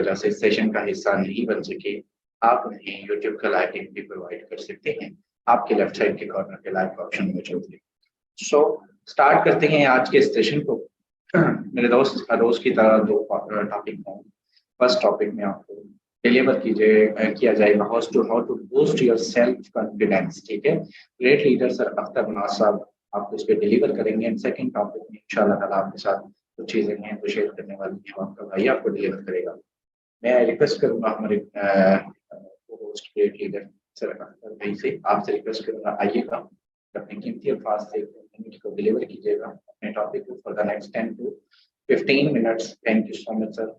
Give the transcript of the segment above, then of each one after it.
वजह से सेशन का हिस्सा नहीं बन सके, आप उन्हें यूट्यूब का लाइव लिंक भी प्रोवाइड कर सकते हैं। आपके लेफ्ट साइड के कॉर्नर पे लाइव का ऑप्शन मौजूद है। सो स्टार्ट करते हैं आज के सेशन को। मेरे दोस्त रोज की तरह दो टॉपिक हैं। फर्स्ट टॉपिक में आपको डिलीवर किया जाएगा how to boost your self confidence. ठीक है, ग्रेट लीडर सर अख्तर नाज साहब आपको इस पे डिलीवर करेंगे। एंड सेकंड टॉपिक में इंशाल्लाह ताला आपके साथ कुछ चीजें हैं तो शेयर करने वाली है, आपका भाई आपको डिलीवर करेगा। मैं रिक्वेस्ट करूंगा हमारे host great leader sir Akhtar भाई से, आपसे रिक्वेस्ट करूंगा आइएगा, अपने कीमती अल्फाज से मिनट को डिलीवर कीजिएगा अपने टॉपिक को for the next 10 to 15 minutes. Thank you so much sir.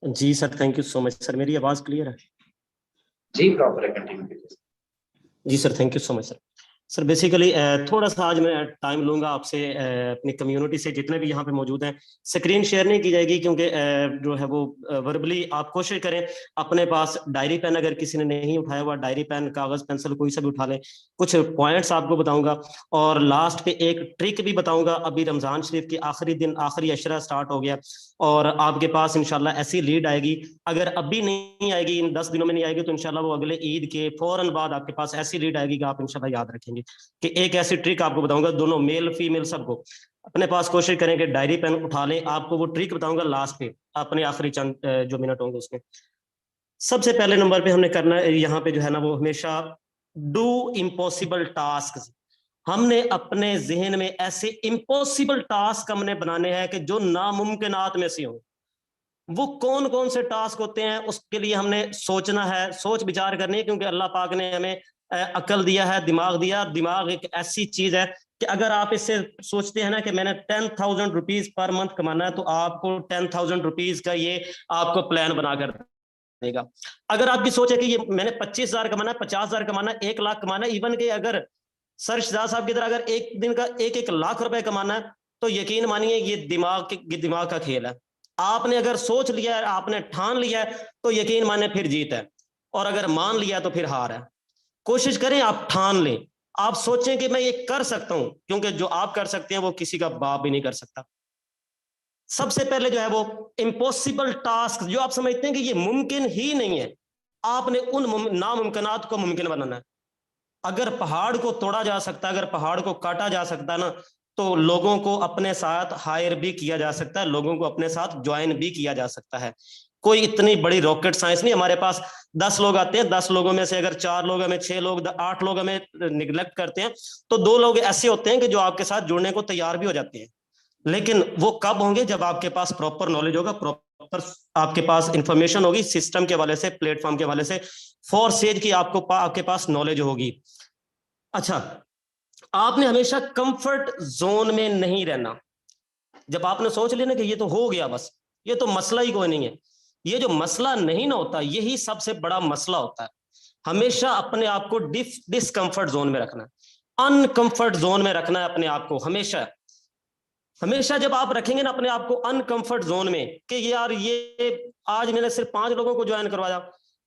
जी sir, thank you so much sir. मेरी आवाज क्लियर है? जी प्रॉपर है, कंटिन्यू कीजिए। जी sir, thank you so much sir. Sir basically थोड़ा सा आज मैं टाइम लूंगा आपसे, अपनी कम्युनिटी से जितने भी यहाँ पे मौजूद हैं स्क्रीन शेयर नहीं की जाएगी, क्योंकि जो है वो वर्बली आप कोशिश करें अपने पास डायरी पेन, अगर किसी ने नहीं उठाया हुआ डायरी पेन कागज पेंसिल कोई सा भी उठा लें। कुछ पॉइंट्स आपको बताऊंगा और लास्ट पे एक ट्रिक भी बताऊंगा। अभी रमजान शरीफ के आखिरी दिन, आखिरी अशरा स्टार्ट हो गया और आपके पास इंशाल्लाह ऐसी लीड आएगी। अगर अभी नहीं आएगी, इन 10 दिनों में नहीं आएगी, तो इंशाल्लाह वो अगले ईद के फौरन बाद आपके पास ऐसी लीड आएगी कि आप इंशाल्लाह याद रखेंगे। कि एक ऐसी ट्रिक आपको बताऊंगा, दोनों मेल फीमेल सबको अपने पास कोशिश करें कि डायरी पेन उठा लें। आपको वो ट्रिक बताऊंगा लास्ट पे, अपने आखिरी चंद जो मिनट होंगे उसमें। सबसे पहले नंबर पे हमने करना है यहाँ पे जो है ना वो हमेशा डू इम्पॉसिबल टास्क। हमने अपने जहन में ऐसे इम्पॉसिबल टास्क हमने बनाने हैं कि जो नामुमकिनात में से हो। वो कौन कौन से टास्क होते हैं उसके लिए हमने सोचना है, सोच विचार करनी है, क्योंकि अल्लाह पाक ने हमें अकल दिया है, दिमाग दिया। दिमाग एक ऐसी चीज है कि अगर आप इससे सोचते हैं ना कि मैंने 10,000 रुपीज पर मंथ कमाना है, तो आपको 10,000 रुपीज का ये आपको प्लान बनाकर देगा। अगर आपकी सोच है कि ये मैंने 25,000 कमाना है, 50,000 कमाना है, 1 लाख कमाना है, इवन के अगर सर शहजाद साहब की तरह अगर एक दिन का 1-1 लाख रुपए कमाना है, तो यकीन मानिए ये दिमाग का खेल है। आपने अगर सोच लिया है, आपने ठान लिया है, तो यकीन माने फिर जीत है, और अगर मान लिया तो फिर हार है। कोशिश करें, आप ठान लें, आप सोचें कि मैं ये कर सकता हूं, क्योंकि जो आप कर सकते हैं वो किसी का बाप भी नहीं कर सकता। सबसे पहले जो है वो इम्पॉसिबल टास्क जो आप समझते हैं कि ये मुमकिन ही नहीं है, आपने उन नामुमकिनात को मुमकिन बनाना है। अगर पहाड़ को तोड़ा जा सकता है, अगर पहाड़ को काटा जा सकता है ना, तो लोगों को अपने साथ हायर भी किया जा सकता है, लोगों को अपने साथ ज्वाइन भी किया जा सकता है। कोई इतनी बड़ी रॉकेट साइंस नहीं। हमारे पास 10 लोग आते हैं, 10 लोगों में से अगर 4 लोग हमें, 6 लोग, 8 लोग हमें निगलेक्ट करते हैं, तो 2 लोग ऐसे होते हैं कि जो आपके साथ जुड़ने को तैयार भी हो जाते हैं। लेकिन वो कब होंगे? जब आपके पास प्रॉपर नॉलेज होगा, प्रॉपर आपके पास इंफॉर्मेशन होगी, सिस्टम के हवाले से, प्लेटफॉर्म के हवाले से, फॉर सेज की आपके पास नॉलेज होगी। अच्छा, आपने हमेशा कंफर्ट जोन में नहीं रहना। जब आपने सोच लिया ना कि ये तो हो गया, बस ये तो मसला ही कोई नहीं है, ये जो मसला नहीं ना होता, यही सबसे बड़ा मसला होता है। हमेशा अपने आप को डिस्कंफर्ट जोन में रखना, अनकंफर्ट जोन में रखना है अपने आप को। हमेशा हमेशा जब आप रखेंगे ना अपने आप को अनकंफर्ट जोन में कि यार ये आज मैंने सिर्फ 5 लोगों को ज्वाइन करवाया,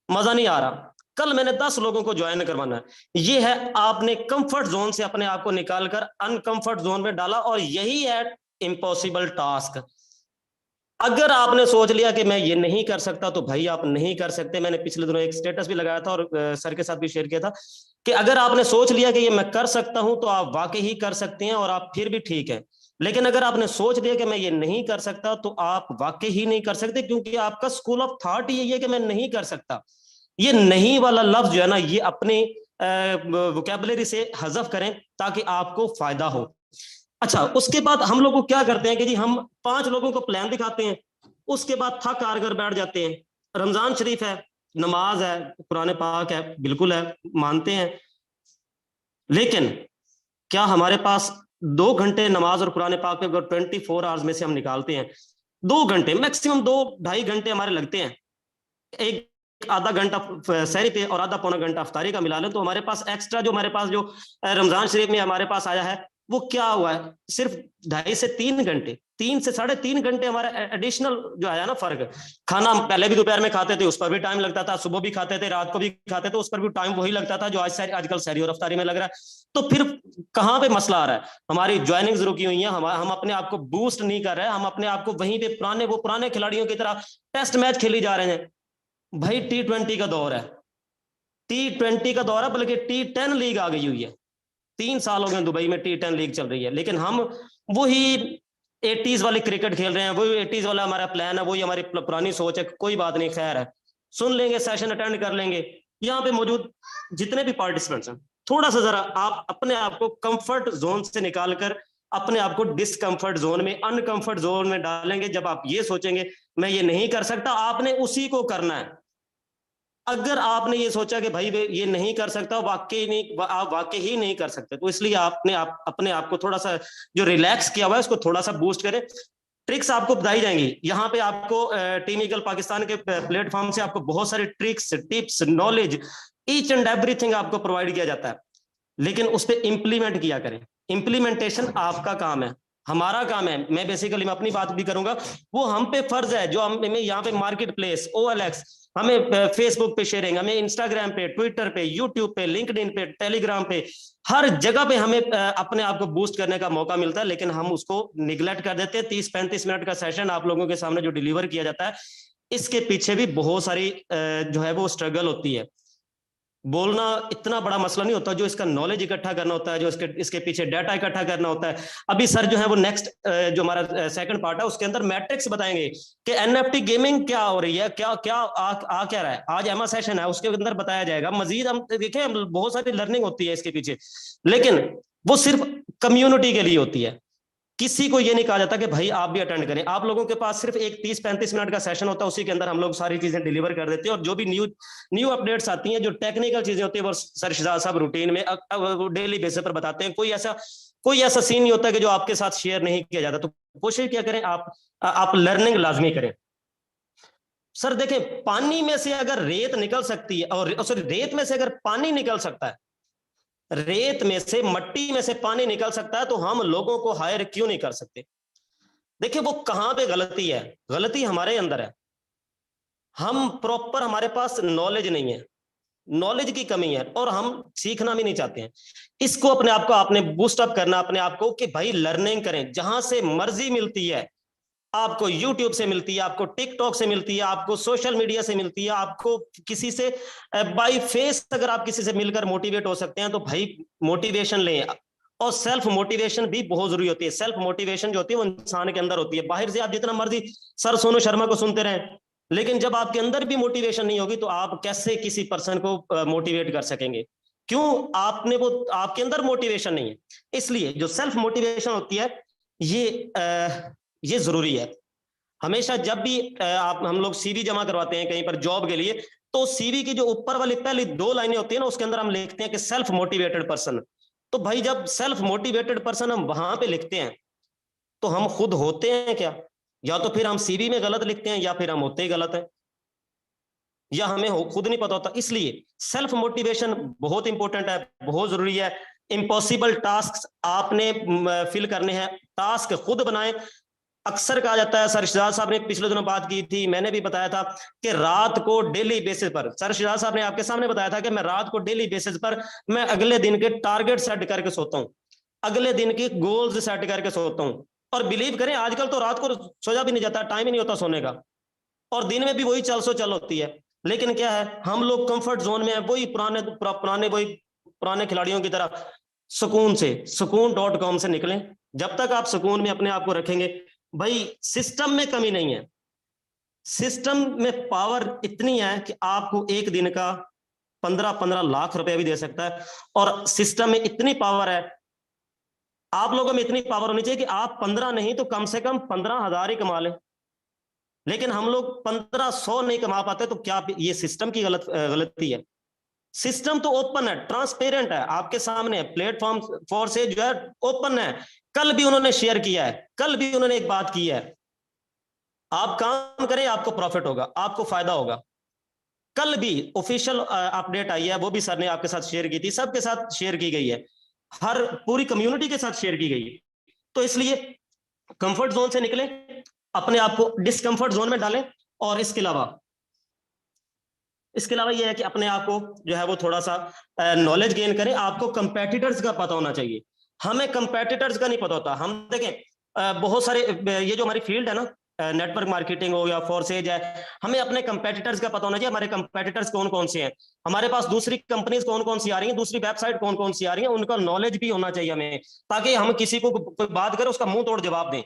मजा नहीं आ रहा, कल मैंने 10 लोगों को ज्वाइन करवाना है, ये है आपने कंफर्ट जोन से अपने आप को निकालकर अनकंफर्ट जोन में डाला, और यही है इम्पॉसिबल टास्क। अगर आपने सोच लिया कि मैं ये नहीं कर सकता, तो भाई आप नहीं कर सकते। मैंने पिछले दिनों एक स्टेटस भी लगाया था और सर के साथ भी शेयर किया था कि अगर आपने सोच लिया कि ये मैं कर सकता हूं, तो आप वाकई ही कर सकते हैं और आप फिर भी ठीक है। लेकिन अगर आपने सोच लिया कि मैं ये नहीं कर सकता, तो आप वाकई ही नहीं कर सकते, क्योंकि आपका स्कूल ऑफ थॉट यही है कि मैं नहीं कर सकता। ये नहीं वाला लफ्ज जो है ना, ये अपने वोकैबुलरी से हज़फ करें ताकि आपको फायदा हो। अच्छा, उसके बाद हम लोग को क्या करते हैं कि जी हम 5 लोगों को प्लान दिखाते हैं, उसके बाद थक हार कर बैठ जाते हैं। रमजान शरीफ है, नमाज है, कुरान पाक है, बिल्कुल है, मानते हैं, लेकिन क्या हमारे पास 2 घंटे नमाज और कुरान पाक पे 24 आवर्स में से हम निकालते हैं 2 घंटे, मैक्सिमम 2-2.5 घंटे हमारे लगते हैं, एक आधा घंटा सहरी पे और आधा पौना घंटा अफ्तारी का मिला लें, तो हमारे पास एक्स्ट्रा जो हमारे पास जो रमजान शरीफ में हमारे पास आया है वो क्या हुआ है, सिर्फ 2.5 से 3 घंटे, 3 से 3.5 घंटे हमारा एडिशनल जो आया ना फर्क। खाना हम पहले भी दोपहर में खाते थे, उस पर भी टाइम लगता था, सुबह भी खाते थे, रात को भी खाते थे, उस पर भी टाइम वही लगता था जो आजकल सहरी और रफ्तारी में लग रहा है। तो फिर कहाँ पे मसला आ रहा है, हमारी ज्वाइनिंग्स रुकी हुई हैं, हम अपने आप को बूस्ट नहीं कर रहे हैं, हम अपने आप को वहीं पे पुराने खिलाड़ियों की तरह टेस्ट मैच खेली जा रहे हैं। भाई T20 का दौर है, T20 का दौर है, बल्कि T10 लीग आ गई हुई है। 3 साल हो गए दुबई में T10 लीग चल रही है, लेकिन हम वही 80s वाली क्रिकेट खेल रहे हैं, वही 80s वाला हमारा प्लान है, वही हमारी पुरानी सोच है। कोई बात नहीं, खैर है, सुन लेंगे, सेशन अटेंड कर लेंगे। यहाँ पे मौजूद जितने भी पार्टिसिपेंट्स हैं, थोड़ा सा जरा आप अपने आप को कंफर्ट जोन से निकालकर अपने आप को डिसकंफर्ट जोन में, अनकंफर्ट जोन में डालेंगे। जब आप ये सोचेंगे मैं ये नहीं कर सकता, आपने उसी को करना है। अगर आपने ये सोचा कि भाई ये नहीं कर सकता, आप वाकई ही नहीं कर सकते, तो इसलिए आपने अपने आप को थोड़ा सा जो रिलैक्स किया हुआ है उसको थोड़ा सा बूस्ट करें। ट्रिक्स आपको बताई जाएंगी यहाँ पे, आपको टीम ईगल पाकिस्तान के प्लेटफॉर्म से आपको बहुत सारे tricks, tips, knowledge, each and everything आपको प्रोवाइड किया जाता है, लेकिन उस पर इंप्लीमेंट किया करें। इंप्लीमेंटेशन आपका काम है, हमारा काम है। मैं बेसिकली मैं अपनी बात भी करूंगा, वो हम पे फर्ज है, जो हम यहाँ पे मार्केट प्लेस, OLX, हमें फेसबुक पे शेयरिंग, हमें इंस्टाग्राम पे, ट्विटर पे, यूट्यूब पे, लिंक्डइन पे, टेलीग्राम पे, हर जगह पे हमें अपने आप को बूस्ट करने का मौका मिलता है, लेकिन हम उसको निगलेक्ट कर देते हैं। 30-35 मिनट का सेशन आप लोगों के सामने जो डिलीवर किया जाता है, इसके पीछे भी बहुत सारी जो है वो स्ट्रगल होती है। बोलना इतना बड़ा मसला नहीं होता, जो इसका नॉलेज इकट्ठा करना होता है, जो इसके पीछे डाटा इकट्ठा करना होता है। अभी सर जो है वो नेक्स्ट जो हमारा सेकंड पार्ट है उसके अंदर मैट्रिक्स बताएंगे कि NFT गेमिंग क्या हो रही है, क्या क्या क्या रहा है। आज एमा सेशन है, उसके अंदर बताया जाएगा। मजीद हम देखें, बहुत सारी लर्निंग होती है इसके पीछे, लेकिन वो सिर्फ कम्युनिटी के लिए होती है। किसी को ये नहीं कहा जाता कि भाई आप भी अटेंड करें। आप लोगों के पास सिर्फ एक 30-35 मिनट का सेशन होता है, उसी के अंदर हम लोग सारी चीजें डिलीवर कर देते हैं। और जो भी न्यू अपडेट्स आती हैं, जो टेक्निकल चीजें होती है, वो सर शिजाद साहब रूटीन में डेली बेसिस पर बताते हैं। कोई ऐसा सीन नहीं होता कि जो आपके साथ शेयर नहीं किया जाता। तो कोशिश क्या करें, आप लर्निंग लाजमी करें। सर देखें, पानी में से अगर रेत निकल सकती है, और सॉरी, रेत में से अगर पानी निकल सकता है, रेत में से, मट्टी में से पानी निकल सकता है, तो हम लोगों को हायर क्यों नहीं कर सकते? देखिए वो कहां पे गलती है, गलती हमारे अंदर है। हम प्रॉपर, हमारे पास नॉलेज नहीं है, नॉलेज की कमी है, और हम सीखना भी नहीं चाहते हैं। इसको अपने आप को आपने बूस्ट अप करना, अपने आप को, कि भाई लर्निंग करें। जहां से मर्जी मिलती है, आपको YouTube से मिलती है, आपको TikTok से मिलती है, आपको सोशल मीडिया से मिलती है, आपको किसी से बाय फेस अगर आप किसी से मिलकर मोटिवेट हो सकते हैं, तो भाई मोटिवेशन लें। और सेल्फ मोटिवेशन भी बहुत जरूरी होती है। सेल्फ मोटिवेशन जो होती है वो इंसान के अंदर होती है। बाहर से आप जितना मर्जी सर सोनू शर्मा को सुनते रहें, लेकिन जब आपके अंदर भी मोटिवेशन नहीं होगी, तो आप कैसे किसी पर्सन को मोटिवेट कर सकेंगे? क्यों? आपके अंदर मोटिवेशन नहीं है। इसलिए जो सेल्फ मोटिवेशन होती है, ये जरूरी है। हमेशा जब भी हम लोग CV जमा करवाते हैं कहीं पर जॉब के लिए, तो CV की जो ऊपर वाली पहली 2 लाइनें होती है ना, उसके अंदर हम लिखते हैं कि सेल्फ मोटिवेटेड पर्सन। तो भाई जब सेल्फ मोटिवेटेड पर्सन हम वहां पे लिखते हैं, तो हम खुद होते हैं क्या? या तो फिर हम CV में गलत लिखते हैं, या फिर हम होते ही गलत है, या हमें खुद नहीं पता होता। इसलिए सेल्फ मोटिवेशन बहुत इंपॉर्टेंट है, बहुत जरूरी है। इम्पॉसिबल टास्क आपने फिल करने हैं, टास्क खुद बनाएं। अक्सर कहा जाता है, सर शिजाद साहब ने पिछले दिनों बात की थी, मैंने भी बताया था कि रात को डेली बेसिस पर, सर शिजाद साहब ने आपके सामने बताया था कि मैं रात को डेली बेसिस पर मैं अगले दिन के टारगेट सेट करके सोता हूं, अगले दिन के गोल्स सेट करके सोता हूं। और बिलीव करें, आजकल तो रात को सोया भी नहीं जाता, टाइम ही नहीं होता सोने का, और दिन में भी वही चल होती है। लेकिन क्या है, हम लोग कंफर्ट जोन में है, वही पुराने खिलाड़ियों की तरह सुकून.com से निकलें। जब तक आप सुकून में अपने आप को रखेंगे, भाई सिस्टम में कमी नहीं है। सिस्टम में पावर इतनी है कि आपको एक दिन का 15-15 लाख रुपए भी दे सकता है। और सिस्टम में इतनी पावर है, आप लोगों में इतनी पावर होनी चाहिए कि आप 15 नहीं तो कम से कम 15,000 ही कमा लें। लेकिन हम लोग 1500 नहीं कमा पाते, तो क्या ये सिस्टम की गलती है? सिस्टम तो ओपन है, ट्रांसपेरेंट है, आपके सामने प्लेटफॉर्म फॉर से जो है ओपन है। कल भी उन्होंने शेयर किया है, कल भी उन्होंने एक बात की है। आप काम करें, आपको प्रॉफिट होगा, आपको फायदा होगा। कल भी ऑफिशियल अपडेट आई है, वो भी सर ने आपके साथ शेयर की थी, सबके साथ शेयर की गई है हर पूरी कम्युनिटी के साथ शेयर की गई है। तो इसलिए कंफर्ट जोन से निकलें, अपने आप को डिस्कंफर्ट जोन में डालें, और इसके अलावा यह है कि अपने आप को जो है वो थोड़ा सा नॉलेज गेन करें। आपको कंपेटिटर्स का पता होना चाहिए। हमें कंपेटिटर्स का नहीं पता होता। हम देखें बहुत सारे ये जो हमारी फील्ड है ना, नेटवर्क मार्केटिंग हो या फोर्सेज है, हमें अपने कंपेटिटर्स का पता होना चाहिए। हमारे कंपेटिटर्स कौन कौन से हैं, हमारे पास दूसरी कंपनीज कौन कौन सी आ रही हैं, दूसरी वेबसाइट कौन कौन सी आ रही हैं, उनका नॉलेज भी होना चाहिए हमें, ताकि हम किसी को कोई बात करें उसका मुंह तोड़ जवाब दें।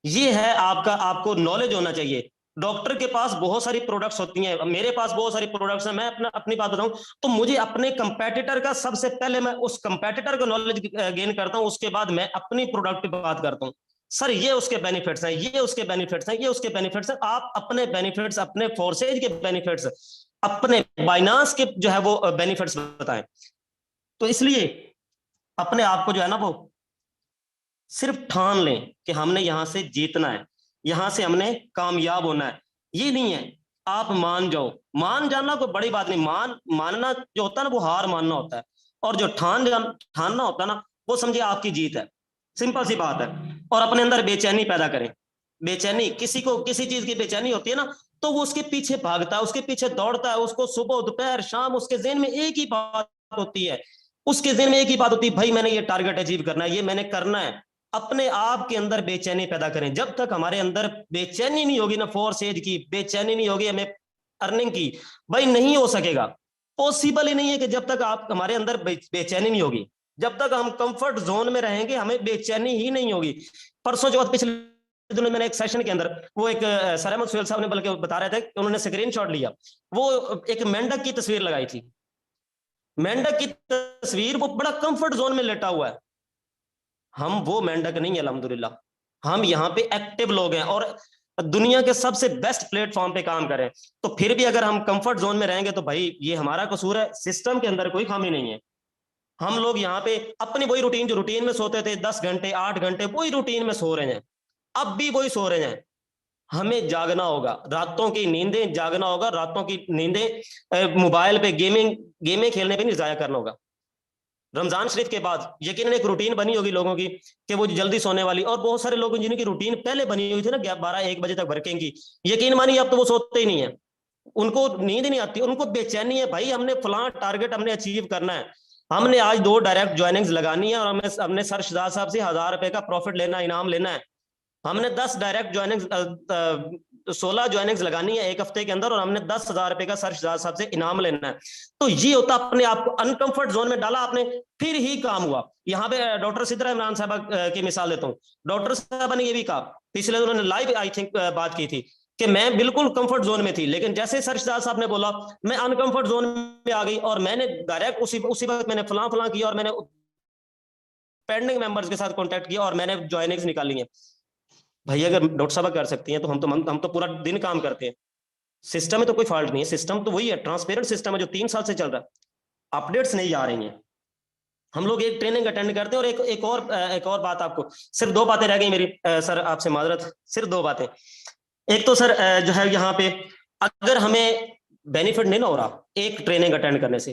ये है आपको नॉलेज होना चाहिए। डॉक्टर के पास बहुत सारी प्रोडक्ट्स होती हैं, मेरे पास बहुत सारी प्रोडक्ट्स हैं। मैं अपनी बात बताऊं तो मुझे अपने कंपेटिटर का सबसे पहले मैं उस कंपेटिटर का नॉलेज गेन करता हूं, उसके बाद मैं अपनी प्रोडक्ट की बात करता हूं। सर ये उसके बेनिफिट्स हैं, ये उसके बेनिफिट्स हैं, ये उसके बेनिफिट्स हैं। आप अपने बेनिफिट्स, अपने फोर्सेज के बेनिफिट्स, अपने बाइनांस के जो है वो बेनिफिट्स बताएं। तो इसलिए अपने आप को जो है ना वो सिर्फ ठान लें कि हमने यहां से जीतना है, यहां से हमने कामयाब होना है। ये नहीं है आप मान जाओ। मान जाना कोई बड़ी बात नहीं। मानना जो होता है ना वो हार मानना होता है, और जो ठानना होता है ना वो समझिए आपकी जीत है। सिंपल सी बात है। और अपने अंदर बेचैनी पैदा करें। बेचैनी, किसी को किसी चीज की बेचैनी होती है ना, तो वो उसके पीछे भागता है, उसके पीछे दौड़ता है, उसको सुबह दोपहर शाम उसके ज़हन में एक ही बात होती है। उसके ज़हन में एक ही बात होती है, भाई मैंने ये टारगेट अचीव करना है, ये मैंने करना है। अपने आप के अंदर बेचैनी पैदा करें। जब तक हमारे अंदर बेचैनी नहीं होगी ना, फोर्स एज की बेचैनी नहीं होगी हमें अर्निंग की, भाई नहीं हो सकेगा। पॉसिबल ही नहीं है कि जब तक आप हमारे अंदर बेचैनी नहीं होगी, जब तक हम कंफर्ट जोन में रहेंगे हमें बेचैनी ही नहीं होगी। परसों जो पिछले दिनों मैंने एक सेशन के अंदर वो एक सर अहमद सुहेल साहब ने बल्कि बता रहे थे कि उन्होंने स्क्रीनशॉट लिया, वो एक मेंढक की तस्वीर लगाई थी। मेंढक की तस्वीर, वो बड़ा कंफर्ट जोन में लेटा हुआ है। हम वो मेंढक नहीं है अल्हम्दुलिल्लाह। हम यहाँ पे एक्टिव लोग हैं और दुनिया के सबसे बेस्ट प्लेटफॉर्म पे काम करें। तो फिर भी अगर हम कंफर्ट जोन में रहेंगे तो भाई ये हमारा कसूर है, सिस्टम के अंदर कोई खामी नहीं है। हम लोग यहाँ पे अपनी वही रूटीन, जो रूटीन में सोते थे 10 घंटे 8 घंटे, वही रूटीन में सो रहे हैं, अब भी वही सो रहे हैं। हमें जागना होगा, रातों की नींदें जागना होगा, रातों की नींदें मोबाइल पे गेमें खेलने पे नहीं जाया करना होगा। रमजान शरीफ के बाद यकीनन एक रूटीन बनी होगी लोगों की कि वो जल्दी सोने वाली, और बहुत सारे लोग जिनकी रूटीन पहले बनी हुई थी ना 12-1 बजे तक वर्किंग की, यकीन मानिए अब तो वो सोते ही नहीं है, उनको नींद नहीं आती, उनको बेचैनी है। भाई हमने फलां टारगेट हमने अचीव करना है, हमने आज 2 डायरेक्ट ज्वाइनिंग्स लगानी है, और हमने सर शहजाद साहब से 1000 रुपए का प्रॉफिट लेना, इनाम लेना है। हमने 10 डायरेक्ट ज्वाइनिंग 16 ज्वाइनिंग्स लगानी है एक हफ्ते के अंदर, और हमने 10,000 रुपए का सर शहजाद साहब से इनाम लेना है। तो ये होता अपने आप को अनकंफर्ट जोन में डाला आपने, फिर ही काम हुआ। यहाँ पे डॉक्टर सिद्रा इमरान साहब की मिसाल देता हूँ। डॉक्टर साहब ने ये भी कहा, पिछले उन्होंने लाइव आई थिंक बात की थी कि मैं बिल्कुल कंफर्ट जोन में थी, लेकिन जैसे सर शहजाद साहब ने बोला मैं अनकंफर्ट जोन में आ गई, और मैंने डायरेक्ट उसी वक्त मैंने फलां किया, और मैंने पेंडिंग मेंबर्स के साथ कॉन्टेक्ट किया, और मैंने ज्वाइनिंग्स निकाली है। भाई अगर डॉक्टर साहब कर सकती हैं तो हम तो पूरा दिन काम करते हैं। सिस्टम में तो कोई फॉल्ट नहीं है, सिस्टम तो वही है, ट्रांसपेरेंट सिस्टम है जो 3 साल से चल रहा है। अपडेट्स नहीं आ रही हैं। हम लोग एक ट्रेनिंग अटेंड करते हैं, और एक और बात, आपको सिर्फ 2 बातें रह गई मेरी सर, आपसे माजरत, सिर्फ 2 बातें। एक तो सर जो है यहाँ पे अगर हमें बेनिफिट नहीं ना हो रहा एक ट्रेनिंग अटेंड करने से,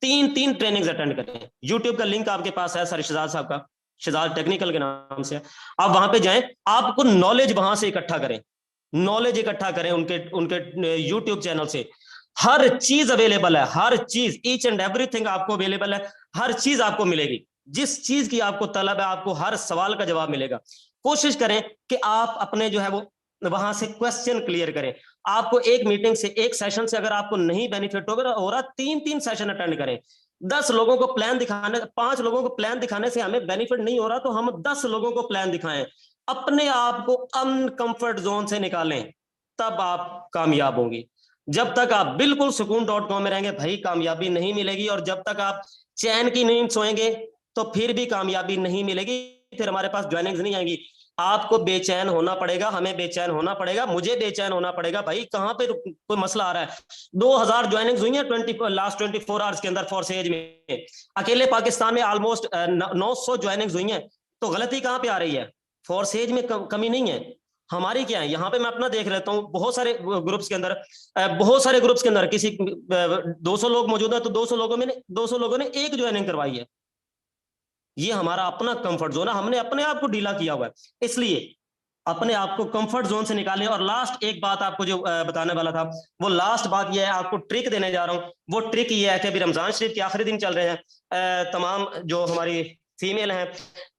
3 ट्रेनिंग्स अटेंड करें। यूट्यूब का लिंक आपके पास है सर शहजाद साहब का, शहजाद टेक्निकल के नाम से, आप वहां पे जाएं, आपको नॉलेज वहां से इकट्ठा करें, नॉलेज इकट्ठा करें उनके यूट्यूब चैनल से। हर चीज अवेलेबल है, हर चीज, ईच एंड एवरीथिंग आपको अवेलेबल है, हर चीज आपको मिलेगी। जिस चीज की आपको तलब है आपको हर सवाल का जवाब मिलेगा। कोशिश करें कि आप अपने जो है वो वहां से क्वेश्चन क्लियर करें। आपको एक मीटिंग से, एक सेशन से अगर आपको नहीं बेनिफिट हो रहा 3 सेशन अटेंड करें। 10 लोगों को प्लान दिखाने, 5 लोगों को प्लान दिखाने से हमें बेनिफिट नहीं हो रहा तो हम 10 लोगों को प्लान दिखाएं। अपने आप को अनकंफर्ट जोन से निकालें, तब आप कामयाब होंगी। जब तक आप बिल्कुल सुकून.com में रहेंगे भाई कामयाबी नहीं मिलेगी, और जब तक आप चैन की नींद सोएंगे तो फिर भी कामयाबी नहीं मिलेगी, फिर हमारे पास ज्वाइनिंग्स नहीं आएंगी। आपको बेचैन होना पड़ेगा, हमें बेचैन होना पड़ेगा, मुझे बेचैन होना पड़ेगा। भाई कहां पे कोई मसला आ रहा है? 2000 ज्वाइनिंग्स हुई है लास्ट 24 आवर्स के अंदर फोर्स एज में। अकेले पाकिस्तान में ऑलमोस्ट 900 ज्वाइनिंग्स हुई हैं। तो गलती कहां पे आ रही है? फोर्स एज में कमी नहीं है हमारी, क्या है? यहाँ पे मैं अपना देख लेता हूँ, बहुत सारे ग्रुप्स के अंदर किसी 200 लोग मौजूद है तो 200 लोगों ने एक ज्वाइनिंग करवाई है। ये हमारा अपना कंफर्ट जोन है, हमने अपने आप को ढीला किया हुआ है, इसलिए अपने आप को कंफर्ट जोन से निकालें। और लास्ट एक बात आपको जो बताने वाला था, वो लास्ट बात ये है, आपको ट्रिक देने जा रहा हूं। वो ट्रिक ये है कि अभी रमजान शरीफ के आखिरी दिन चल रहे हैं, तमाम जो हमारी फीमेल हैं,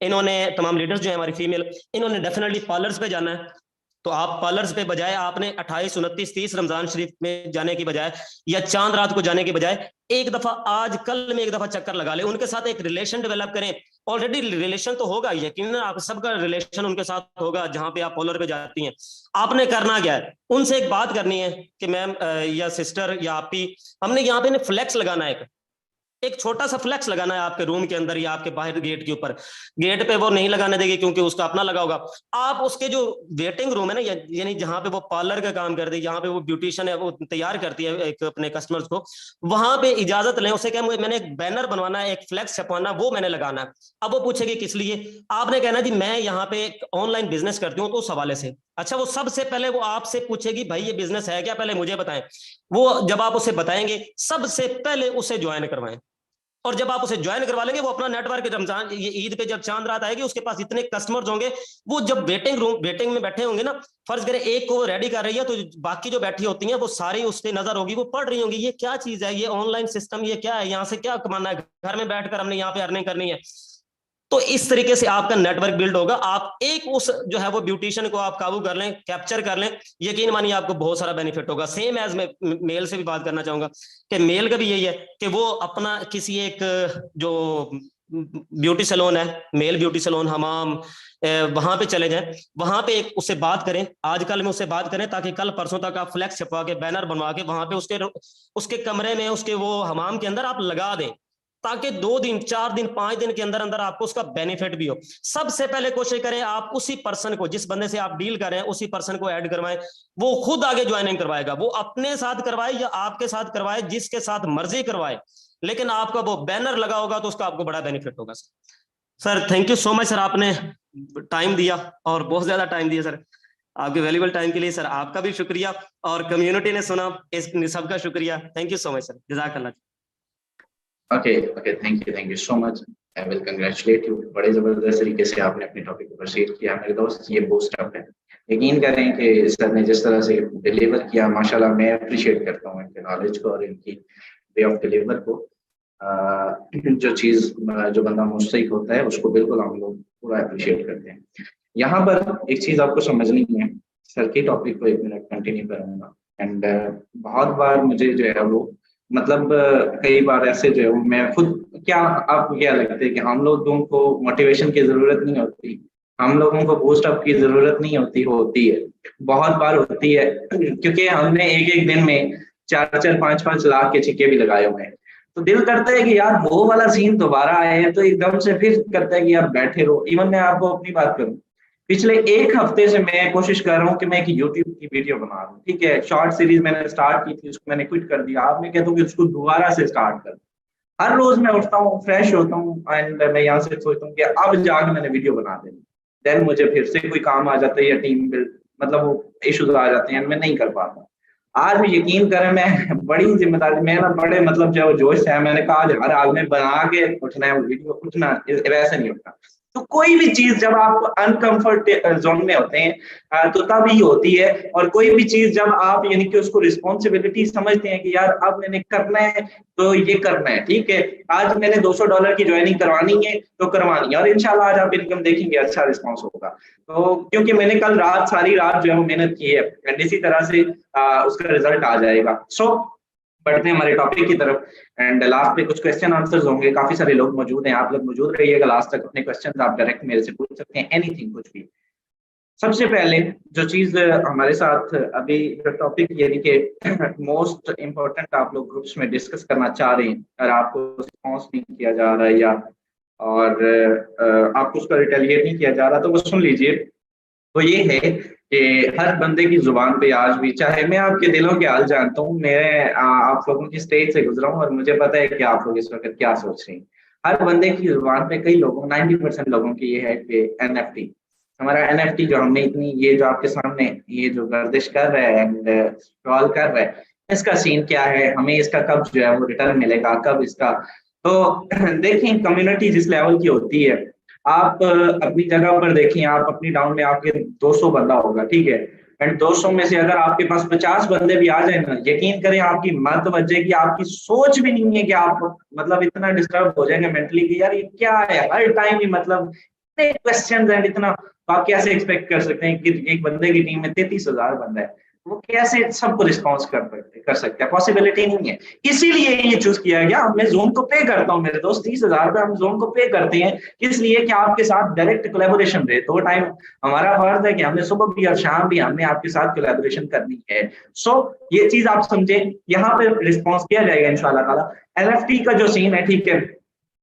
इन्होंने, तमाम लीडर्स जो है हमारी फीमेल, इन्होंने डेफिनेटली पार्लर्स पे जाना है। तो आप पार्लर्स पे बजाय आपने 28, 29, 30 रमजान शरीफ में जाने की बजाय या चांद रात को जाने की बजाय एक दफा आज कल में एक दफा चक्कर लगा ले, उनके साथ एक रिलेशन डेवलप करें। ऑलरेडी रिलेशन तो होगा, यकीनन आप सबका रिलेशन उनके साथ होगा जहां पे आप पार्लर पे जाती हैं। आपने करना क्या है, उनसे एक बात करनी है कि मैम या सिस्टर या आप ही, हमने यहाँ पे फ्लैक्स लगाना है, एक छोटा सा फ्लैक्स लगाना है आपके रूम के अंदर या आपके बाहर गेट के ऊपर। गेट पे वो नहीं लगाने देगी क्योंकि उसका अपना लगा होगा। आप उसके जो वेटिंग रूम है ना, यानी जहां पे वो पार्लर का काम करती है, जहां पे वो ब्यूटिशियन है, वो तैयार करती है एक अपने कस्टमर्स को, वहां पे इजाजत लें, उसे क्या मैंने एक बैनर बनवाना है, एक फ्लैक्स छपवाना, वो मैंने लगाना है। अब वो पूछेगी किस लिए, आपने कहना जी मैं यहाँ पे ऑनलाइन बिजनेस करती हूँ तो उस हवाले से। अच्छा, वो सबसे पहले वो आपसे पूछेगी भाई ये बिजनेस है क्या, पहले मुझे बताएं। वो जब आप उसे बताएंगे, सबसे पहले उसे ज्वाइन करवाएं, और जब आप उसे ज्वाइन करवा लेंगे, वो अपना नेटवर्क, रमजान ये ईद पे जब चांद रात आएगी, उसके पास इतने कस्टमर्स होंगे, वो जब वेटिंग में बैठे होंगे ना, फर्ज करें एक को रेडी कर रही है, तो बाकी जो बैठी होती हैं वो सारी उस पर नजर होगी, वो पढ़ रही होंगी ये क्या चीज है, ये ऑनलाइन सिस्टम, ये क्या है, यहाँ से क्या कमाना है, घर में बैठकर हमने यहाँ पे अर्निंग करनी है। तो इस तरीके से आपका नेटवर्क बिल्ड होगा। आप एक उस जो है वो ब्यूटिशियन को आप काबू कर लें, कैप्चर कर लें, यकीन मानिए आपको बहुत सारा बेनिफिट होगा। सेम एज मैं मेल से भी बात करना चाहूंगा कि मेल का भी यही है कि वो अपना किसी एक जो ब्यूटी सैलून है, मेल ब्यूटी सैलून, हमाम, वहां पे चले जाएं, वहां पे एक उससे बात करें, आजकल में उससे बात करें, ताकि कल परसों तक आप फ्लैक्स छपवा के, बैनर बनवा के वहां पे उसके कमरे में, उसके वो हमाम के अंदर आप लगा दें, ताकि 2 दिन 4 दिन 5 दिन के अंदर अंदर आपको उसका बेनिफिट भी हो। सबसे पहले कोशिश करें आप उसी पर्सन को, जिस बंदे से आप डील कर रहे हैं, उसी पर्सन को ऐड करवाएं। वो खुद आगे ज्वाइनिंग करवाएगा, वो अपने साथ करवाए या आपके साथ करवाए, जिसके साथ मर्जी करवाए, लेकिन आपका वो बैनर लगा होगा तो उसका आपको बड़ा बेनिफिट होगा। Sir thank you so much sir, आपने टाइम दिया और बहुत ज्यादा टाइम दिया सर। आपके वैल्यूबल टाइम के लिए सर आपका भी शुक्रिया, और कम्युनिटी ने सुना, इस सबका शुक्रिया। Thank you so much sir, जज़ाकल्लाह। Okay, thank you so much. I will congratulate you. बड़े जबरदस्त तरीके से आपने अपने टॉपिक को प्रोसीड किया मेरे दोस्त, ये बूस्ट अप है। यकीन करें कि सर ने जिस तरह से डिलीवर किया, माशाल्लाह मैं अप्रिशिएट करता हूँ इनके नॉलेज को और इनकी वे ऑफ डिलीवर को। जो चीज़ जो बंदा मुस्तहिक होता है उसको बिल्कुल हम लोग पूरा अप्रिशिएट करते हैं। यहाँ पर एक चीज़ आपको समझनी है, सर के टॉपिक को 1 मिनट कंटिन्यू करूँगा। एंड बहुत बार मुझे जो है वो मतलब कई बार ऐसे जो है मैं खुद, क्या आपको क्या लगता है कि हम लोगों को मोटिवेशन की जरूरत नहीं होती, हम लोगों को बूस्ट अप की जरूरत नहीं होती है, बहुत बार होती है, क्योंकि हमने एक दिन में 4-4, 5-5 लाख के छिक्के भी लगाए हुए हैं। तो दिल करता है कि यार वो वाला सीन दोबारा आए, तो एकदम से फिर करता है कि यार बैठे रहो। इवन मैं आपको अपनी बात करूं, पिछले 1 हफ्ते से मैं कोशिश कर रहा हूँ कि मैं एक YouTube की वीडियो बना दूं, ठीक है, शॉर्ट सीरीज मैंने स्टार्ट की थी, उसको मैंने क्विट कर दिया। आप मैं कहता हूँ कि उसको दोबारा से स्टार्ट कर। हर रोज मैं उठता हूँ, फ्रेश होता हूँ, एंड मैं यहाँ से सोचता हूँ कि अब जाके मैंने वीडियो बना देनी। देन मुझे फिर से कोई काम आ जाता है या टीम बिल्ड, मतलब वो इश्यूज आ जाते हैं, मैं नहीं कर पाता। आज भी यकीन करें, मैं बड़ी जिम्मेदारी, मैं ना बड़े मतलब जो जोश है, मैंने कहा आज हर हाल में बना के उठना है, वो वीडियो उठना, वैसे नहीं उठना। तो कोई भी चीज जब आप अनकंफर्ट जोन में होते हैं तो तब ही होती है, और कोई भी चीज जब आप यानी कि उसको रिस्पॉन्सिबिलिटी समझते हैं कि यार अब मैंने करना है तो ये करना है, ठीक है, आज मैंने $200 की ज्वाइनिंग करवानी है तो करवानी है, और इंशाल्लाह आज आप इनकम देखेंगे, अच्छा रिस्पॉन्स होगा। तो क्योंकि मैंने कल रात सारी रात जो है वो मेहनत की है, एंड इसी तरह से उसका रिजल्ट आ जाएगा। सो बढ़ते हैं हमारे टॉपिक की तरफ, एंड लास्ट पे कुछ क्वेश्चन आंसर्स होंगे, काफी सारे लोग मौजूद हैं, आप लोग मौजूद रहिएगा लास्ट तक, अपने क्वेश्चंस आप डायरेक्ट मेरे से पूछ सकते हैं, एनीथिंग, कुछ भी। सबसे पहले जो चीज हमारे साथ अभी जो टॉपिक यानी कि मोस्ट इम्पोर्टेंट आप लोग ग्रुप्स में डिस्कस करना चाह रहे हैं, और आपको रिस्पॉन्स नहीं किया जा रहा है या और आपको उसका रिटेलिएट नहीं किया जा रहा, तो वो सुन लीजिए। तो ये है कि हर बंदे की जुबान पे आज भी, चाहे मैं आपके दिलों के हाल जानता हूँ, मैं आप लोगों की स्टेज से गुजरा हूँ और मुझे पता है कि आप लोग इस वक्त क्या सोच रहे हैं। हर बंदे की जुबान पे, कई लोगों 90% लोगों की ये है कि NFT, हमारा NFT जो हमने इतनी, ये जो आपके सामने ये जो गर्दिश कर रहा है एंड स्क्रॉल कर रहा है, इसका सीन क्या है, हमें इसका कब जो है वो रिटर्न मिलेगा, कब इसका तो देखिए कम्युनिटी जिस लेवल की होती है, आप अपनी जगह पर देखिए, आप अपनी टाउन में आपके 200 बंदा होगा, ठीक है, एंड 200 में से अगर आपके पास 50 बंदे भी आ जाए ना, यकीन करें आपकी मत बजेगी, आपकी सोच भी नहीं है कि आप मतलब इतना डिस्टर्ब हो जाएंगे मेंटली कि यार ये क्या है, हर टाइम ही मतलब इतने क्वेश्चंस एंड इतना, तो आप कैसे एक्सपेक्ट कर सकते हैं कि एक बंदे की टीम में 33,000 बंदा है, वो कैसे सबको रिस्पॉन्स कर सकते हैं, पॉसिबिलिटी नहीं है। इसीलिए ये चूज किया गया। मैं जोन को पे करता हूँ मेरे दोस्त, 30,000 रुपए हम जोन को पे करते हैं, इसलिए कि आपके साथ डायरेक्ट कोलैबोरेशन रहे। दो टाइम हमारा फर्ज है कि हमने सुबह भी और शाम भी हमने आपके साथ कोलैबोरेशन करनी है। सो ये चीज आप समझे, यहाँ पे रिस्पॉन्स किया जाएगा इंशाल्लाह ताला। एनएफटी का जो सीन है, ठीक है,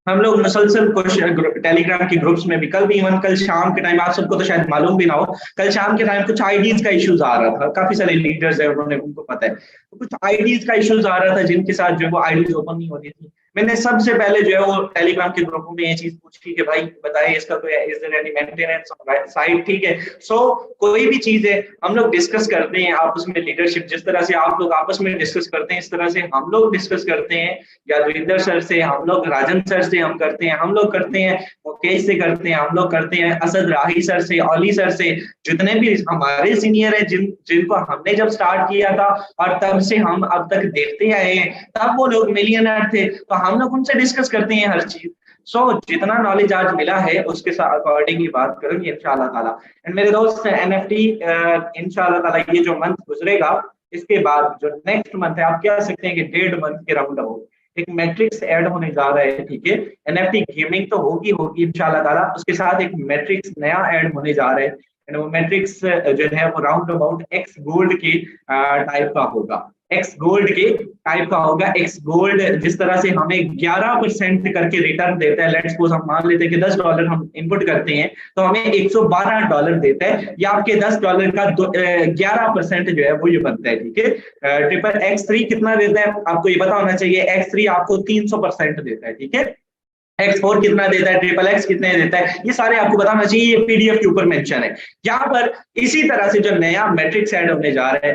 हम लोग मुसलसल कुछ टेलीग्राम के ग्रुप्स में भी, कल भी इवन कल शाम के टाइम, आप सबको तो शायद मालूम भी ना हो, कल शाम के टाइम कुछ आईडीज का इश्यूज आ रहा था, काफी सारे लीडर्स है उन्होंने, उनको पता है, तो कुछ आईडीज का इश्यूज आ रहा था जिनके साथ जो है वो आईडीज ओपन नहीं हो रही थी। मैंने सबसे पहले जो है वो टेलीग्राम के ग्रुपों में ये चीज पूछी कि भाई बताइए इसका कोई is there any maintenance site, ठीक है। सो कोई भी चीज है हम लोग डिस्कस करते हैं आपस में, लीडरशिप जिस तरह से आप लोग आपस में डिस्कस करते हैं, इस तरह से हम लोग डिस्कस करते हैं, यादविंदर सर से हम लोग, राजन सर से हम करते हैं, हम लोग करते हैं, मुकेश से करते हैं, हम लोग करते हैं, असद राही सर से, ओली सर से, जितने भी हमारे सीनियर है जिनको हमने जब स्टार्ट किया था और तब से हम अब तक देखते आए हैं, तब वो लोग मिलियनर थे, तो हम लोग उनसे डिस्कस करते हैं हर चीज। सो जितना नॉलेज आज मिला है उसके अकॉर्डिंग ही बात करेंगे इंशाल्लाह ताला। एंड मेरे दोस्त एनएफटी इंशाल्लाह ताला ये जो मंथ गुजरेगा, इसके बाद जो नेक्स्ट मंथ है, आप कह सकते हैं कि 1.5 मंथ के राउंड अबाउट एक मैट्रिक्स ऐड होने जा रहा है, ठीक है। एनएफटी गेमिंग तो होगी होगी इंशाल्लाह ताला, उसके साथ एक मैट्रिक्स नया ऐड होने जा रहा है, एंड वो मैट्रिक्स जो है वो राउंड अबाउट एक्स गोल्ड के टाइप का होगा, एक्स गोल्ड के टाइप का होगा। एक्स गोल्ड जिस तरह से हमें 11% करके रिटर्न देता है, लेट्स सपोज हम मान लेते हैं कि $10 हम इनपुट करते हैं तो हमें $112 देता है, या आपके $10 का 11% जो है वो ये बनता है, ठीक है। ट्रिपल X3 कितना देता है आपको ये पता होना चाहिए, X3 आपको 300% देता है, ठीक है। X4 कितना देता है, ट्रिपल एक्स कितने देता है, ये सारे आपको बताना चाहिए, ये पीडीएफ के ऊपर मेंशन है यहाँ पर। इसी तरह से जो नया मैट्रिक्स ऐड होने जा रहा है,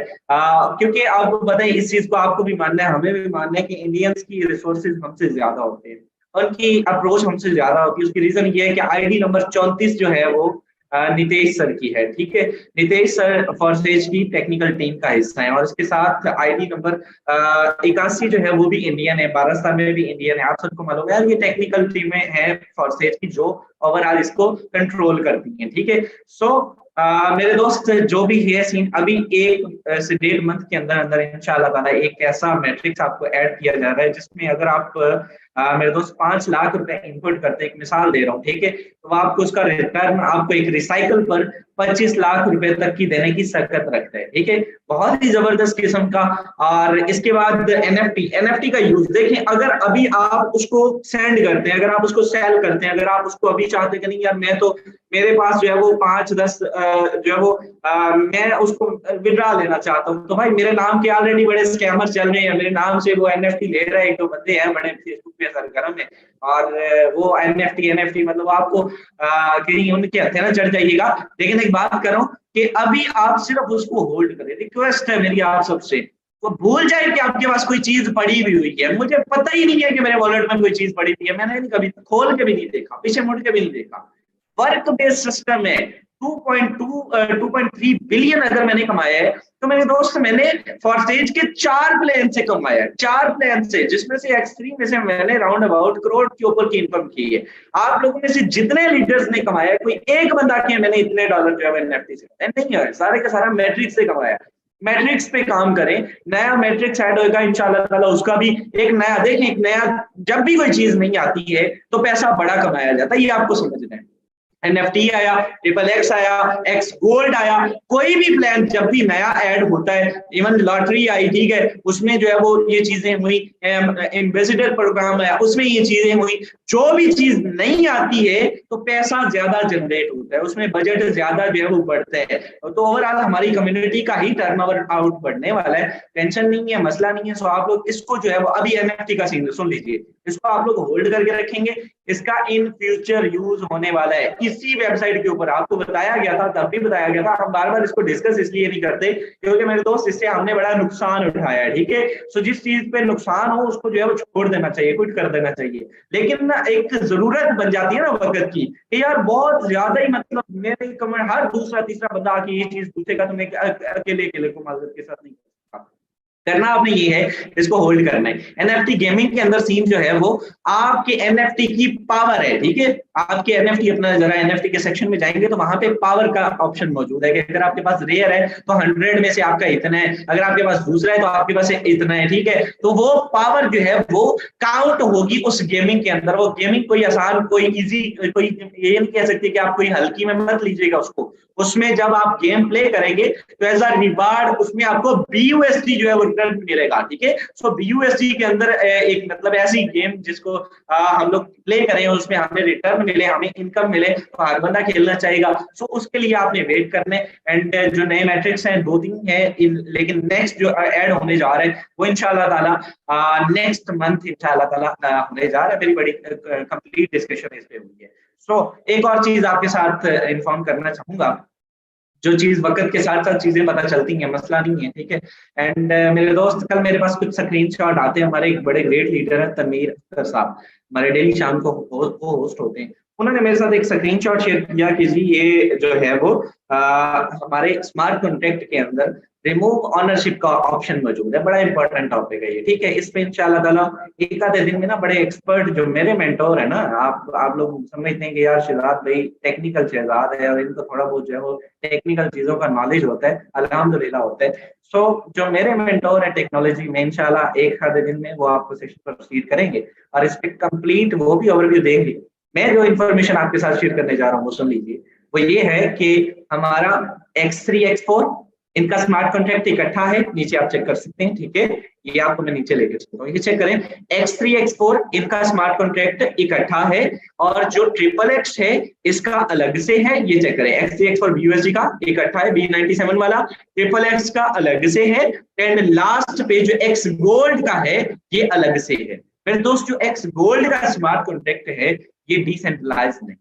क्योंकि आपको पता है इस चीज को आपको भी मानना है, हमें भी मानना है कि इंडियंस की रिसोर्सेज हमसे ज्यादा होते हैं, उनकी अप्रोच हमसे ज्यादा होती है। उसकी रीजन ये है कि आईडी नंबर 34 जो है वो नितेश सर की है, ठीक है। नितेश सर फॉरसेज की टेक्निकल टीम का हिस्सा है, और इसके साथ आईडी नंबर 81 जो है वो भी इंडियन है, 12 में भी इंडियन है। आप सबको मालूम है ये टेक्निकल टीमें हैं फॉरसेज की जो ओवरऑल इसको कंट्रोल करती हैं, ठीक है। सो मेरे दोस्त जो भी है सीन, अभी 1 से 1.5 मंथ के अंदर अंदर इंशाल्लाह ताला एक ऐसा मैट्रिक्स आपको ऐड किया जा रहा है जिसमें अगर आप मेरे दोस्त 5 लाख रुपए इनपुट करते हैं, एक मिसाल दे रहा हूँ, ठीक है, तो आपको उसका रिटर्न आपको एक रिसाइकल पर 25 लाख रुपए तक की देने की सकत रखता है, ठीक है। बहुत ही जबरदस्त किस्म का। और इसके बाद एनएफटी का यूज देखें, अगर अभी आप उसको सेंड करते हैं, अगर आप उसको सेल करते हैं, अगर आप उसको अभी चाहते हैं कि नहीं यार मैं तो मेरे पास जो है वो 5-10 जो है वो मैं उसको विड्रा लेना चाहता हूँ, तो भाई मेरे नाम के ऑलरेडी बड़े स्कैमर चल रहे हैं, मेरे नाम से वो एनएफटी ले रहे हैं, एक दो बंदे हैं बड़े फेसबुक पे सरगर्म है, और वो एनएफटी मतलब आपको कहीं उनके हथियार चढ़ जाइएगा। लेकिन एक बात करो कि अभी आप सिर्फ उसको होल्ड करें, रिक्वेस्ट है मेरी आप सबसे, वो भूल जाए कि आपके पास कोई चीज पड़ी भी हुई है। मुझे पता ही नहीं है कि मेरे वॉलेट में कोई चीज पड़ी हुई है, मैंने कभी खोल के भी नहीं देखा, पीछे मुड़ के भी नहीं देखा। वर्क बेस्ड सिस्टम है, 2.3 बिलियन अगर मैंने कमाया है तो मेरे दोस्त मैंने फॉरसेज के 4 प्लान से कमाया है, 4 प्लान से, जिसमें से X3 में से मैंने राउंड अबाउट करोड़ के ऊपर की इनकम की है। आप लोगों में से जितने लीडर्स ने कमाया है, कोई एक बंदा के मैंने इतने डॉलर जो है एनएफटी से नहीं है, सारे का सारा मैट्रिक्स से कमाया। मैट्रिक्स पे काम करें, नया मैट्रिक्स ऐड होगा इंशाल्लाह ताला, उसका भी एक नया देखें, एक नया, जब भी कोई चीज नहीं आती है तो पैसा बड़ा कमाया जाता है, ये आपको समझना है। एनएफटी आया, ट्रिपल एक्स आया, एक्स गोल्ड आया, कोई भी प्लान जब भी नया ऐड होता है, इवन लॉटरी आई, ठीक है, उसमें जो है वो ये चीजें हुई, एम्बेसडर प्रोग्राम आया, उसमें ये चीजें हुई। जो भी चीज नहीं आती है तो पैसा ज्यादा जनरेट होता है, उसमें बजट ज्यादा जो है वो बढ़ता है, तो ओवरऑल हमारी कम्युनिटी का ही टर्नओवर आउट बढ़ने वाला है, टेंशन नहीं है, मसला नहीं है। सो आप लोग इसको जो है वो अभी एनएफटी का सीन सुन लीजिए, इसको आप लोग होल्ड करके रखेंगे, इसका इन फ्यूचर यूज होने वाला है इसी वेबसाइट के ऊपर। आपको बताया गया था, तब भी बताया गया था, हम बार बार इसको डिस्कस इसलिए नहीं करते क्योंकि मेरे दोस्त इससे हमने बड़ा नुकसान उठाया है, ठीक है। सो जिस चीज पे नुकसान हो उसको जो है वो छोड़ देना चाहिए, क्विट कर देना चाहिए। लेकिन ना एक जरूरत बन जाती है ना वक्त की कि यार बहुत ज्यादा ही मतलब मेरे कमेंट हर दूसरा तीसरा बंदा आके ये चीज पूछेगा तो मैं अकेले अकेले को माजरत के साथ नहीं कर सकता। करना आपने ये है, इसको होल्ड करना है। एनएफटी गेमिंग के अंदर सीन जो है वो आपके एनएफटी की पावर है, ठीक है। आपके एनएफटी, अपना जरा एनएफटी के सेक्शन में जाएंगे तो वहां पे पावर का ऑप्शन मौजूद है कि अगर आपके पास रेयर है तो 100 में से आपका इतना है, अगर आपके पास दूसरा है तो आपके पास इतना है, ठीक है। तो वो पावर जो है वो काउंट होगी उस गेमिंग के अंदर। वो गेमिंग कोई आसान, कोई इजी, कोई ये नहीं कह सकते कि आप कोई हल्की में मत लीजिएगा उसको। उसमें जब आप गेम प्ले करेंगे तो एज अ रिवार्ड उसमें आपको BUSD जो है वो रिटर्न मिलेगा, ठीक है। सो BUSD के अंदर एक मतलब ऐसी गेम जिसको हम लोग प्ले करें उसमें हमें रिटर्न मिले, हमें इनकम मिले, तो हर बंदा खेलना चाहेगा। सो उसके लिए आपने वेट करने। एंड जो नए मैट्रिक्स हैं 2-3 है, लेकिन नेक्स्ट जो ऐड होने जा रहे हैं वो इंशाल्लाह ताला नेक्स्ट मंथ इंशाल्लाह ताला होने जा रहा है। मेरी बड़ी कंप्लीट डिस्कशन इस पे हुई है। सो एक और चीज आपके साथ इन्फॉर्म करना चाहूंगा, जो चीज वक्त के साथ साथ चीजें पता चलती हैं, मसला नहीं है, ठीक है। एंड मेरे दोस्त, कल मेरे पास कुछ स्क्रीनशॉट आते हैं। हमारे एक बड़े ग्रेट लीडर है तनवीर अख्तर साहब, हमारे डेली शाम को होस्ट होते हैं। उन्होंने मेरे साथ एक स्क्रीनशॉट शेयर किया कि जी ये जो है वो हमारे स्मार्ट कॉन्ट्रैक्ट के अंदर रिमूव ऑनरशिप का ऑप्शन मौजूद है। बड़ा इंपॉर्टेंट टॉपिक है ये, ठीक है। इस पे इंशाल्लाह ताला एक आधे दिन में ना बड़े एक्सपर्ट जो मेरे मेंटोर है ना, आप लोग समझते हैं कि यार शहजाद भाई टेक्निकल शहजाद है और इनको थोड़ा बहुत जो है वो टेक्निकल चीजों का नॉलेज होता है, अल्हम्दुलिल्लाह होता है। सो जो मेरे मेंटोर है टेक्नोलॉजी में, इंशाल्लाह एक आधे दिन में वो आपको सेशन प्रोसीड करेंगे और इस पे कंप्लीट वो भी ओवरव्यू देंगे। मैं जो इन्फॉर्मेशन आपके साथ शेयर करने जा रहा हूँ वो सुन लीजिए। वो ये है कि हमारा X3 X4 इनका स्मार्ट कॉन्ट्रैक्ट इकट्ठा है, नीचे आप चेक कर सकते हैं, ठीक है। ये आपको मैं नीचे लेके चलता हूँ, ये चेक करें। X3 X4 इनका स्मार्ट कॉन्ट्रैक्ट इकट्ठा है और जो XXX है इसका अलग से है। ये चेक करें, X3 X4 BUSD का इकट्ठा है, B97 वाला, XXX का अलग से है। एंड लास्ट पे जो X गोल्ड का है ये अलग से है। मेरे दोस्त, जो X गोल्ड का स्मार्ट कॉन्ट्रैक्ट है ये डिसेंट्रलाइज नहीं,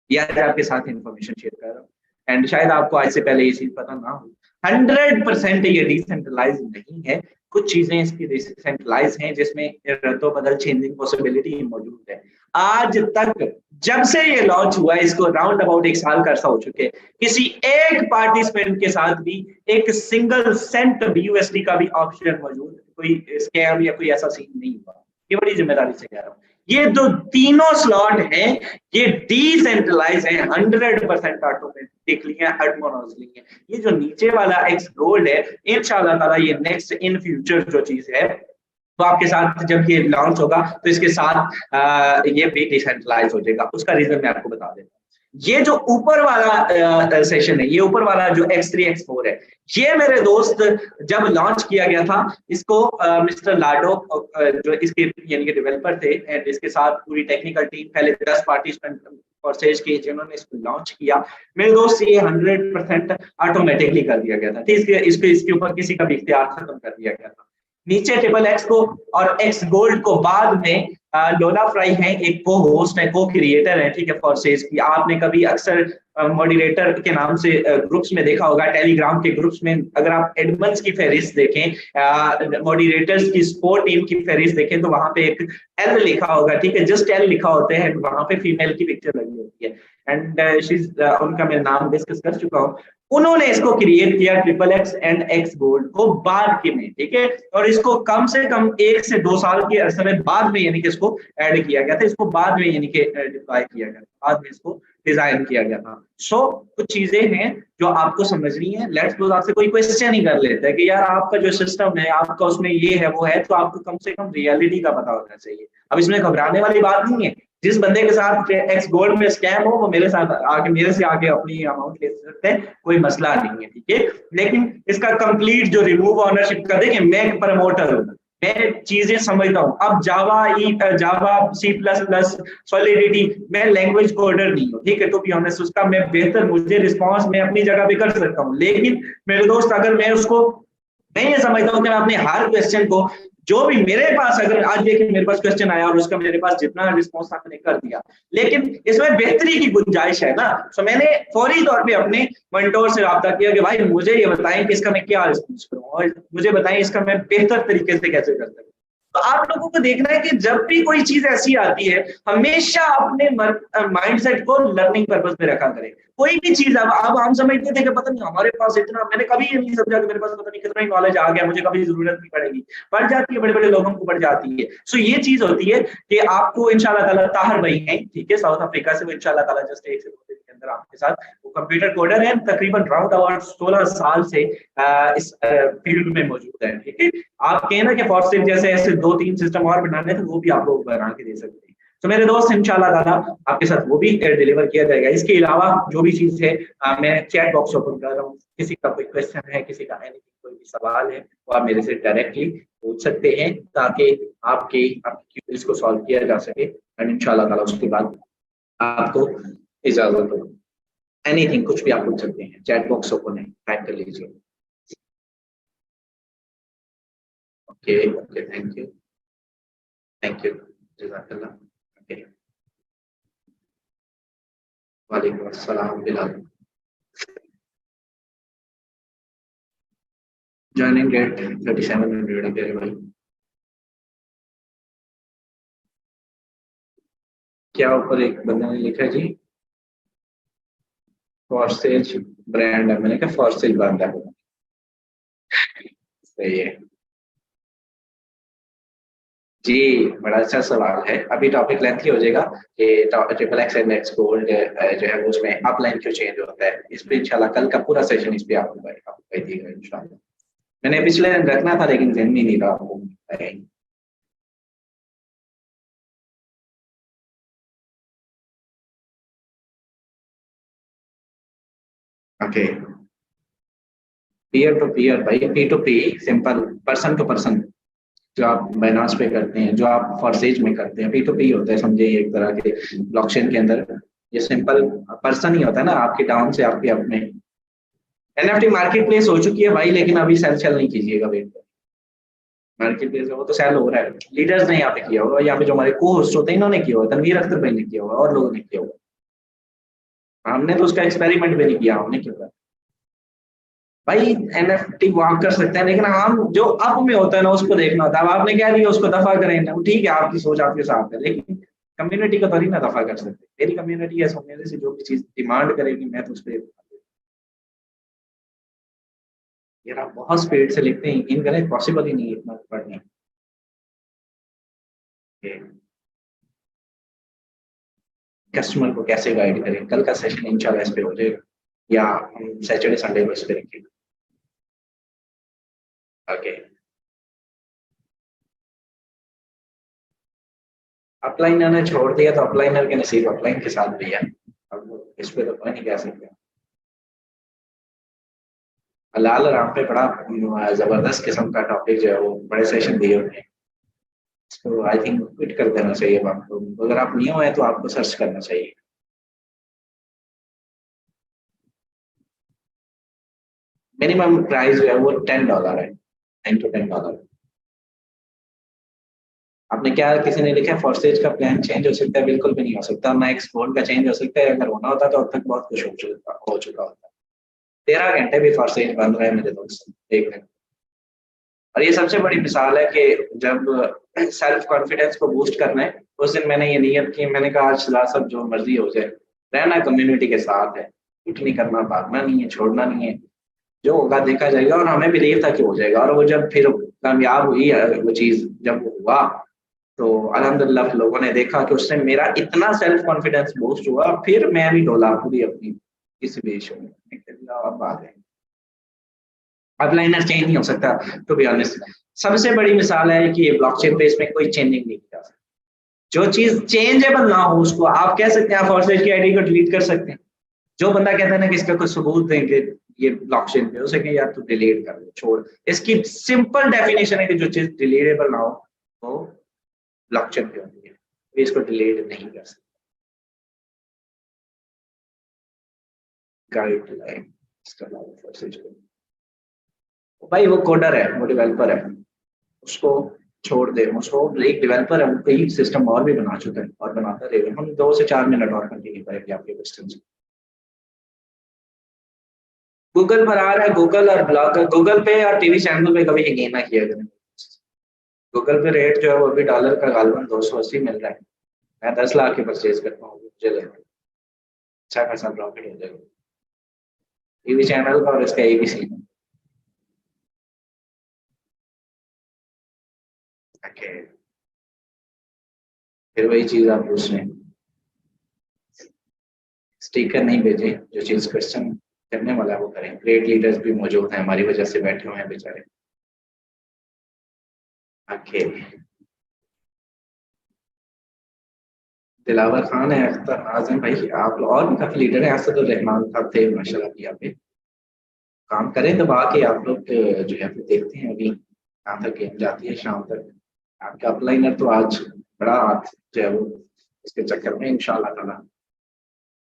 ये आज आपके साथ इंफॉर्मेशन शेयर कर रहा हूँ। एंड शायद आपको आज से पहले ये चीज पता ना हो, 100% ये डिसेंट्रलाइज नहीं है। कुछ चीजें इसकी डिसेंट्रलाइज हैं जिसमें रद्दो बदल, चेंजिंग पॉसिबिलिटी मौजूद है। आज तक जब से ये लॉन्च हुआ है, इसको राउंड अबाउट 1 साल का अरसा हो चुके हैं, किसी एक पार्टिसिपेंट के साथ भी एक सिंगल सेंट BUSD का भी ऑप्शन मौजूद, कोई स्कैम या कोई ऐसा सीन नहीं हुआ। ये बड़ी जिम्मेदारी से कह रहा हूँ। ये जो तीनों स्लॉट हैं ये डिसेंट्रलाइज है, 100% ऑटोमेटिकली है, ऑटोनॉमसली है। ये जो नीचे वाला X गोल्ड है, इंशाल्लाह ताला ये नेक्स्ट इन फ्यूचर जो चीज है तो आपके साथ जब ये लॉन्च होगा तो इसके साथ ये भी डिसेंट्रलाइज हो जाएगा। उसका रीजन मैं आपको बता देता हूँ। ये जो ऊपर वाला सेशन है, ये ऊपर वाला जो X3 X4 है, ये मेरे दोस्त जब लॉन्च किया गया था इसको मिस्टर लाडो जो इसके यानी कि डेवलपर थे एंड इसके साथ पूरी टेक्निकल टीम, पहले 10 पार्टिसिपेंट परचेज किए जिन्होंने इसको लॉन्च किया। मेरे दोस्त ये 100% ऑटोमेटिकली कर दिया गया था, ठीक है। इसके ऊपर किसी का भी इख्तियार खत्म कर दिया गया था। नीचे XXX को और X गोल्ड को बाद में लोला फ्राई है, एक को होस्ट है, को क्रिएटर है, ठीक है, फॉरसेज की। आपने कभी अक्सर मॉडरेटर के नाम से ग्रुप्स में देखा होगा, टेलीग्राम के ग्रुप्स में अगर आप एडमन्स की फहरिस्त देखें, मॉडरेटर्स की सपोर्ट टीम की फहरिस्त देखें तो वहां पे एक L लिखा होगा, ठीक है, जस्ट L लिखा होता है, वहां पे फीमेल की पिक्चर लगी होती है। एंड उनका मैं नाम डिस्कस कर चुका हूँ। उन्होंने इसको क्रिएट किया XXX एंड X गोल्ड को बाद के में, ठीक है, और इसको कम से कम 1 से 2 साल के अरसे में बाद में यानी कि इसको ऐड किया गया था, इसको बाद में यानी कि डिप्लॉय किया गया था, बाद में इसको डिजाइन किया गया था। सो कुछ चीजें हैं जो आपको समझनी है। लेट्स सपोज आपसे कोई क्वेश्चन ही कर लेता है कि यार आपका जो सिस्टम है आपका उसमें ये है वो है, तो आपको कम से कम रियलिटी का पता होना चाहिए। अब इसमें घबराने वाली बात नहीं है। जिस बंदे के साथ X गोल्ड में स्कैम हो वो मेरे साथ आके मेरे से आके अपनी अमाउंट ले सकते हैं, कोई मसला नहीं है, ठीक है। लेकिन इसका कंप्लीट जो रिमूव ऑनरशिप का, देखिए मैं प्रमोटर हूँ, मैं चीजें समझता हूँ। अब जावा C++ सॉलिडिटी, मैं लैंग्वेज कोडर नहीं हूँ, ठीक है, तो भी ऑनेस्ट उसका मैं बेहतर, मुझे रिस्पॉन्स मैं अपनी जगह पे कर सकता हूँ। लेकिन मेरे दोस्त अगर मैं उसको, मैं ये समझता हूँ कि मैं अपने हर क्वेश्चन को जो भी मेरे पास, अगर आज देखिए मेरे पास क्वेश्चन आया और उसका मेरे पास जितना रिस्पॉन्स था मैंने कर दिया, लेकिन इसमें बेहतरी की गुंजाइश है ना। तो मैंने फौरी तौर पे अपने मेंटोर से राब्ता किया कि भाई मुझे ये बताएं कि इसका मैं क्या रिस्पॉन्स करूं और मुझे बताएं इसका मैं बेहतर तरीके से कैसे कर सकूं। तो आप लोगों को देखना है कि जब भी कोई चीज ऐसी आती है, हमेशा अपने माइंडसेट को लर्निंग पर्पस पे रखा करें। कोई भी चीज अब हम समझते थे कि पता नहीं हमारे पास इतना, मैंने कभी ये नहीं समझा कि मेरे पास पता नहीं कितना ही नॉलेज आ गया, मुझे कभी जरूरत नहीं पड़ेगी। पड़ जाती है, बड़े बड़े लोगों को पड़ जाती है। सो ये चीज होती है कि आपको इंशाल्लाह ताला ताहर भाई हैं, ठीक है, साउथ अफ्रीका से, वो इंशाल्लाह ताला जस्ट 1 से 2 दिन के अंदर आपके साथ, वो कंप्यूटर कोडर है, तकरीबन राउंड अबाउट 16 साल से इस फील्ड में मौजूद है, ठीक है। आप कहें ना कि फॉरस्टिक जैसे ऐसे 2-3 सिस्टम और बनाने थे, वो भी आप लोग बना के दे सकते हैं। तो मेरे दोस्त इंशाल्लाह ताला आपके साथ वो भी डिलीवर किया जाएगा। इसके अलावा जो भी चीज है, मैं चैट बॉक्स ओपन कर रहा हूँ, किसी का कोई क्वेश्चन है, किसी का कोई भी सवाल है, वो आप मेरे से डायरेक्टली पूछ सकते हैं, ताकि आपकी क्यूरीज को सॉल्व किया जा सके। एंड इंशाल्लाह ताला उसके बाद आपको इजाजत हो, एनीथिंग कुछ भी आप पूछ सकते हैं, चैट बॉक्स ओपन है, टाइप कर लीजिए। ओके ओके, थैंक यू जज़ाकल्लाह। ओके, वालेकुम अस्सलाम बिलाल। जॉइनिंग डेट 3700 है मेरे भाई। क्या ऊपर एक बंदे ने लिखा है जी, फॉरसेज ब्रांड है, मैंने कहा फॉरसेज ब्रांड है, सही है जी। बड़ा अच्छा सवाल है। अभी टॉपिक लेंथी हो जाएगा कि triple x and x gold जो है वो उसमें अपलाइन क्यों चेंज होता है। इस पे इंशाल्लाह कल का पूरा सेशन इस पे आपको दिएगा इंशाल्लाह। मैंने पिछले दिन रखना था लेकिन जहन में नहीं रहा आपको। ओके, पीयर टू पीयर भाई, P to P, simple person to person. जो आप बाइनांस पे करते हैं, जो आप फॉरसेज में करते हैं, पी टू पी होता है, समझे, एक तरह के ब्लॉकचेन के अंदर ये सिंपल पर्सन ही होता है ना, आपके डाउन से आपके अप में। एनएफटी मार्केट प्लेस हो चुकी है भाई, लेकिन अभी सेल चल नहीं कीजिएगा, वेट मार्केट प्लेस है वो तो सेल हो रहा है। लीडर्स ने यहाँ पे किया होगा, यहाँ पे जो हमारे को होस्ट होते हैं इन्होंने किया होगा, तनवीर अख्तर भाई ने किया होगा और लोगों ने किया होगा। हमने तो उसका एक्सपेरिमेंट भी नहीं किया, हमने क्यों। भाई एनएफटी वॉक कर सकते हैं, लेकिन हम जो अप में होता है ना उसको देखना होता है। अब आपने क्या दिया उसको दफा करें ना, ठीक है आपकी सोच आपके साथ है, लेकिन कम्युनिटी को थोड़ी ना दफा कर सकते। मेरी कम्युनिटी है, सो मेरे से जो भी चीज डिमांड करेगी मैं तो उस पर। यार आप बहुत स्पीड से लिखते हैं, इन गलत पॉसिबल ही नहीं है इतना पढ़ना। कस्टमर को कैसे गाइड करें, कल का सेशन इंशाल्लाह इस पे हो जाएगा, या हम सैटरडे संडे को इस पे रखेंगे। ओके, अपलाइनर ने छोड़ दिया तो अपलाइनर के नसीब अपलाइन के साथ भी है, अब इस पे तो कोई नहीं कह सकते। लाल राम पे बड़ा जबरदस्त किस्म का टॉपिक जो है वो बड़े सेशन दिए हुए हैं। तो आई थिंक क्विट कर देना चाहिए आपको, अगर आप न्यू है तो आपको सर्च करना चाहिए। मिनिमम प्राइस जो है वो $10 है, $9 to $10। आपने क्या, किसी ने लिखा है फॉरसेज का प्लान चेंज हो सकता है, बिल्कुल भी नहीं हो सकता ना, एक्सपोर्ट का चेंज हो सकता है, अगर होना होता तो अब तक बहुत कुछ हो चुका होता। 13 घंटे भी फॉरसेज बंद रहा है मेरे दोस्त, एक दिन। और ये सबसे बड़ी मिसाल है कि जब सेल्फ कॉन्फिडेंस को बूस्ट करना है, उस दिन मैंने ये नियत की, मैंने कहा आज सब जो मर्जी हो जाए, रहना कम्युनिटी के साथ है, कुछ नहीं करना, भागना नहीं है, छोड़ना नहीं है, जो होगा देखा जाएगा। और हमें बिलीव था कि हो जाएगा, और वो जब फिर कामयाब हुई वो चीज, जब वो हुआ तो अल्हम्दुलिल्लाह लोगों ने देखा कि उससे मेरा इतना सेल्फ कॉन्फिडेंस बूस्ट हुआ, फिर मैं भी डोला पूरी अपनी किसी भी इशू में। अब आ गए, अपलाइनर चेंज नहीं हो सकता टू बी ऑनेस्ट। सबसे बड़ी मिसाल है कि ब्लॉकचेन पे इसमें कोई चेंजिंग नहीं किया सकता। जो चीज चेंजेबल ना हो उसको आप कह सकते हैं, आप फॉरसेज की आईडी को डिलीट कर सकते हैं। जो बंदा कहता है ना कि इसका कोई सबूत देंगे ये ब्लॉकचेन पे, उसे कहें यार तू डिलीट कर दे, छोड़। इसकी सिंपल डेफिनेशन है कि जो चीज डिलीटेबल ना हो वो ब्लॉकचेन पे होती है, इसको डिलीट नहीं कर सकते। गाइडलाइन, इसका नाम फॉरसेज को, भाई वो कोडर है, वो डेवलपर है, उसको छोड़ दे, उसको एक डेवलपर है, वो कई सिस्टम और भी बना चुका है और बनाता रहेगा। हम 2 से 4 मिनट और कंटिन्यू करेंगे आपके क्वेश्चन। गूगल पर आ रहा है, गूगल और ब्लॉग, गूगल पे और टीवी चैनल पे कभी यकीन ना किया करें। गूगल पे रेट जो है वो अभी डॉलर का गालबन 280 मिल रहा है। मैं 10 लाख की परचेज करता हूँ, मुझे लगता है अच्छा खासा प्रॉफिट हो जाएगा। टीवी चैनल का और इसका एक ही सीन है। ओके, फिर वही चीज आप पूछ रहे हैं, स्टिकर नहीं भेजे, जो चीज क्वेश्चन करने वाला है वो करें। ग्रेट लीडर्स भी मौजूद हैं, हमारी वजह से बैठे हुए हैं बेचारे। ओके, दिलावर खान है, अख्तर आजम भाई, आप और भी काफी लीडर हैं। असद रहमान साहब थे माशाल्लाह, यहाँ पे काम करें तब आके आप लोग जो है फिर देखते हैं अभी कहाँ तक गेम जाती है शाम तक। आपका अपलाइनर तो आज बड़ा हाथ जो है वो इसके चक्कर में इंशाल्लाह ताला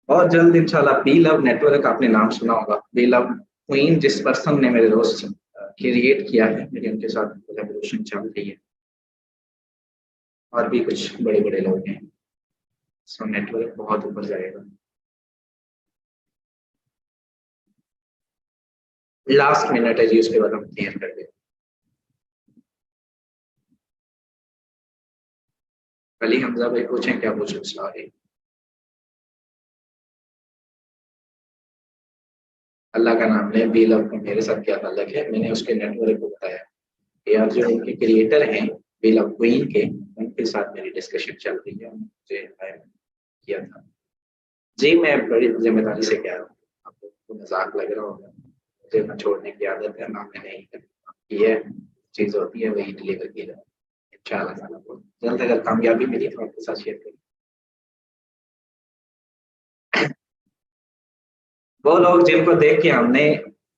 बहुत जल्द इंशाल्लाह। बी लव नेटवर्क आपने नाम सुना होगा, बी लव क्वीन जिस पर्सन ने मेरे दोस्त क्रिएट किया है, मेरी उनके साथ कोलैबोरेशन चल रही है, और भी कुछ बड़े बड़े लोग हैं। सो नेटवर्क बहुत ऊपर जाएगा। लास्ट मिनट है जी, उसके बाद हम क्लियर कर दें। अली हमजा भाई पूछें, क्या पूछें सॉरी। अल्लाह का नाम ले, बी लव को मेरे साथ क्या ताल्लुक है, मैंने उसके नेटवर्क को बताया यार, जो उनके क्रिएटर हैं बी लव क्वीन के, उनके साथ मेरी डिस्कशन चल रही है, मुझे hire किया था जी। मैं बड़ी जिम्मेदारी से कह रहा हूँ, आपको मजाक लग रहा होगा, मुझे ना छोड़ने की आदत है ना मैंने ये चीज होती है वही डिलीवर की जाए। इंशाल्लाह ताला को जल्द अगर कामयाबी मिली तो आपके साथ शेयर करेंगे। वो लोग जिनको देख के हमने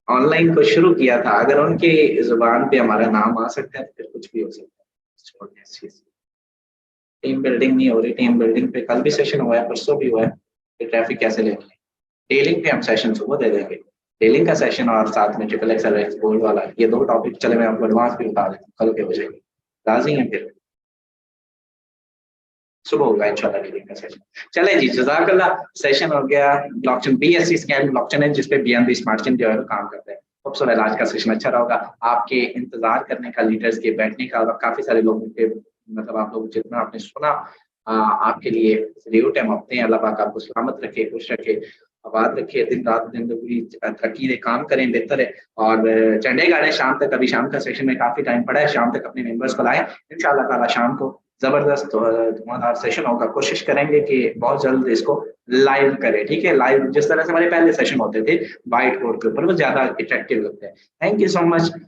ऑनलाइन को शुरू किया था, अगर उनकी जुबान पे हमारा नाम आ सकता है तो फिर कुछ भी हो सकता है। छोड़ने इस चीज, टीम बिल्डिंग नहीं हो रही, टीम बिल्डिंग पे कल भी सेशन हुआ है, परसों भी हुआ है, कि ट्रैफिक कैसे लेंगे। डीलिंग पे हम सेशन सुबह दे देंगे, डीलिंग का सेशन और साथ में ट्रिपल एक्सएल एक्सपोर्ट वाला, ये 2 टॉपिक चले मैं आपको एडवांस भी बता देता हूँ, कल के हो जाएंगे। राजी हैं फिर, सुबह होगा इंशाल्लाह डीलिंग का सेशन। चले जी, जजाकल्लाह, सेशन हो गया। ब्लॉकचेन बीएससी स्कैन ब्लॉकचेन है जिसपे बीएनबी स्मार्ट चेन जो है काम करते हैं। खूबसूरत आज का सेशन अच्छा रहा होगा, आपके इंतजार करने का, लीडर्स के बैठने का, और काफी सारे लोगों के मतलब आप लोग जितना आपने सुना आपके लिए सल्यूट है, मौते हैं। अल्लाह पाक आपको सलामत रखे, खुश रखे, आबाद रखे, दिन रात जिंदगी तरक्की दे, काम करें, बेहतर है। और झंडे गाड़े शाम तक, अभी शाम का सेशन में काफी टाइम पड़ा है, शाम तक अपने मेंबर्स को लाएं इंशाल्लाह ताला। शाम को जबरदस्त धुआंधार सेशन होगा, कोशिश करेंगे कि बहुत जल्द इसको लाइव करें, ठीक है। लाइव जिस तरह से हमारे पहले सेशन होते थे व्हाइट बोर्ड के ऊपर, वो ज्यादा इफेक्टिव लगता है। Thank you so much.